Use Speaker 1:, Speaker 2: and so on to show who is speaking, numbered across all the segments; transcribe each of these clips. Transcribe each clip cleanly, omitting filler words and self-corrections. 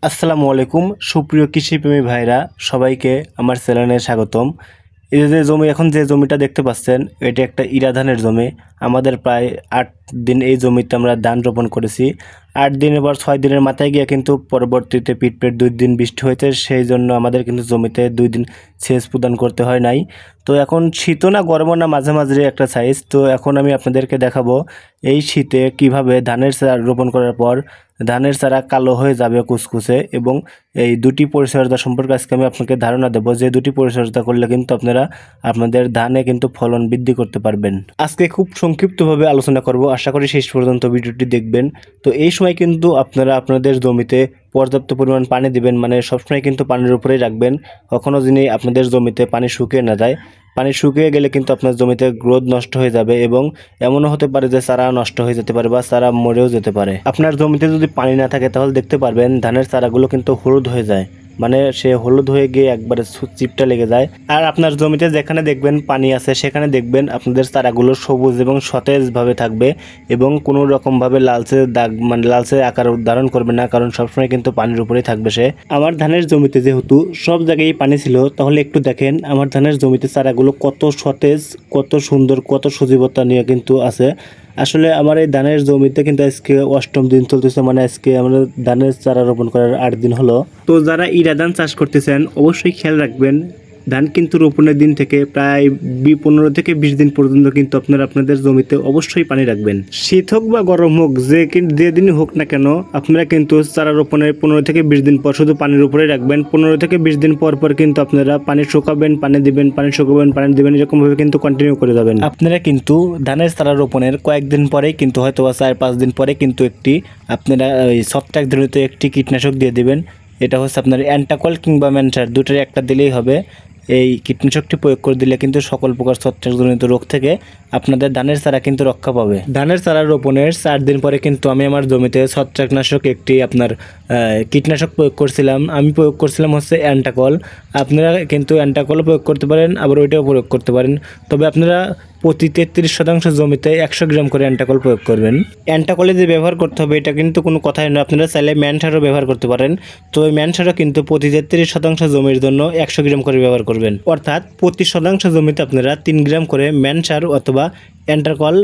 Speaker 1: আসসালামু আলাইকুম সুপ্রিয় কৃষিপ্রেমী ভাইরা সবাইকে আমার চ্যানেলে স্বাগতম। এই যে জমি এখন যে জমিটা দেখতে পাচ্ছেন এটা একটা ইরা ধানের জমি। আমাদের প্রায় 8 দিন এই জমিতে আমরা ধান রোপণ করেছি। 8 দিনের পর 6 দিনের মাথায় গিয়ে কিন্তু পরবর্তীতে পিটপেট 2 দিন বৃষ্টি হয়েছে, সেই জন্য আমাদের কিন্তু জমিতে 2 দিন সেচ প্রদান করতে হয় নাই। তো এখন শীতও না গরমও না, মাঝামাঝি একটা সাইজ। তো এখন আমি আপনাদেরকে দেখাবো এই শীতে কিভাবে ধানের চারা রোপণ করার পর ধানের চারা কালো হয়ে যাবে কুচকুচে, এবং এই দুটি পরিচর্যা সম্পর্কে আজকে আমি আপনাকে ধারণা দেবো যে দুটি পরিচর্যা করলে কিন্তু আপনারা আপনাদের ধানে কিন্তু ফলন বৃদ্ধি করতে পারবেন। আজকে খুব সংক্ষিপ্তভাবে আলোচনা করব, আশা করি শেষ পর্যন্ত ভিডিওটি দেখবেন। তো এই সময় কিন্তু আপনারা আপনাদের জমিতে পর্যাপ্ত পরিমাণ পানি দিবেন, মানে সবসময় কিন্তু পানির উপরেই রাখবেন। কখনো যিনি আপনাদের জমিতে পানি শুকিয়ে না যায়, পানি শুকিয়ে গেলে কিন্তু আপনার জমিতে গ্রোথ নষ্ট হয়ে যাবে, এবং এমনও হতে পারে যে চারা নষ্ট হয়ে যেতে পারে বা চারা মরেও যেতে পারে। আপনার জমিতে যদি পানি না থাকে তাহলে দেখতে পারবেন ধানের চারাগুলো কিন্তু হলুদ হয়ে যায়, মানে সে হলুদ হয়ে গিয়ে একবারে চিপটা লেগে যায়। আর আপনার জমিতে যেখানে দেখবেন পানি আছে সেখানে দেখবেন আপনাদের চারাগুলো সবুজ এবং সতেজভাবে থাকবে, এবং কোনো রকমভাবে লালচে দাগ মানে লালচে আকার ধারণ করবে না, কারণ সবসময় কিন্তু পানির উপরেই থাকবে সে। আমার ধানের জমিতে যেহেতু সব জায়গায় পানি ছিল, তাহলে একটু দেখেন আমার ধানের জমিতে চারাগুলো কত সতেজ, কত সুন্দর, কত সজীবতা নিয়ে কিন্তু আছে। আসলে আমার এই ধানের জমিতে কিন্তু আজকে 8ম দিন চলতেছে, মানে আজকে আমাদের ধানের চারা রোপণ করার 8 দিন হলো। তো যারা ইরা ধান চাষ করতেছেন অবশ্যই খেয়াল রাখবেন, ধান কিন্তু রোপণের দিন থেকে প্রায় 15 থেকে 20 দিন পর্যন্ত কিন্তু আপনারা আপনাদের জমিতে অবশ্যই পানি রাখবেন। শীত হোক বা গরম হোক, যে দিনই হোক না কেন আপনারা কিন্তু চারা রোপণের 15 থেকে 20 দিন পর শুধু পানির উপরে রাখবেন। 15 থেকে 20 দিন পর পর কিন্তু আপনারা পানি শুকাবেন, পানি দিবেন, পানি শুকাবেন, পানি দিবেন, এরকমভাবে কিন্তু কন্টিনিউ করে যাবেন। আপনারা কিন্তু ধানের চারা রোপণের কয়েকদিন পরেই কিন্তু হয়তো 4-5 দিন পরে কিন্তু আপনারা ওই ছত্রাক জনিত একটি কীটনাশক দিয়ে দিবেন। এটা হচ্ছে আপনার অ্যান্টাকল কিংবা ম্যানসার, দুটোর একটা দিলেই হবে। এই কীটনাশকটি প্রয়োগ করে দিলে কিন্তু সকল প্রকার ছত্রাকজনিত রোগ থেকে আপনাদের ধানের চারা কিন্তু রক্ষা পাবে। ধানের চারা রোপণের 4 দিন পরে কিন্তু আমি আমার জমিতে ছত্রাকনাশক একটি আপনার কীটনাশক প্রয়োগ করছিলাম। আমি প্রয়োগ করছিলাম হচ্ছে অ্যান্টাকল। আপনারা কিন্তু অ্যান্টাকলও প্রয়োগ করতে পারেন, আবার ওইটাও প্রয়োগ করতে পারেন। তবে আপনারা প্রতি 33% জমিতে 100 গ্রাম করে অ্যান্টাকল প্রয়োগ করবেন। অ্যান্টাকলে যে ব্যবহার করতে হবে এটা কিন্তু কোনো কথাই নয়, আপনারা চাইলে ম্যানসারও ব্যবহার করতে পারেন। তো ওই ম্যানসারও কিন্তু প্রতি 33% জমির জন্য 100 গ্রাম করে ব্যবহার করবেন, অর্থাৎ প্রতি শতাংশ জমিতে আপনারা 3 গ্রাম করে ম্যানসার অথবা অ্যান্টাকল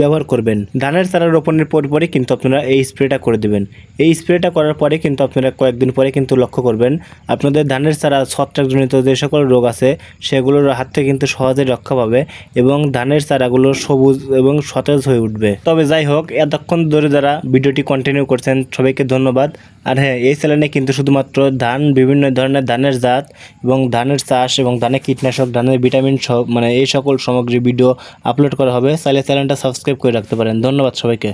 Speaker 1: ব্যবহার করবেন। ধানের চারা রোপণের পরপরই কিন্তু আপনারা এই স্প্রেটা করে দেবেন। এই স্প্রেটা করার পরে কিন্তু আপনারা কয়েকদিন পরে কিন্তু লক্ষ্য করবেন আপনাদের ধানের চারা ছত্রাকজনিত যে সকল রোগ আছে সেগুলোর হাত থেকে কিন্তু সহজেই রক্ষা পাবে, এবং ধানের চারাগুলো সবুজ এবং সতেজ হয়ে উঠবে। তবে যাই হোক, এতক্ষণ ধরে যারা ভিডিওটি কন্টিনিউ করছেন সবাইকে ধন্যবাদ। আর হ্যাঁ, এই চ্যানেলে কিন্তু শুধুমাত্র ধান, বিভিন্ন ধরনের ধানের জাত এবং ধানের চাষ এবং ধানের কীটনাশক, ধানের ভিটামিন সব মানে এই সকল সামগ্রী ভিডিও আপলোড করা হবে। চাইলে চ্যানেলটা সাবস্ক্রাইব করে রাখতে পারেন। ধন্যবাদ সবাইকে।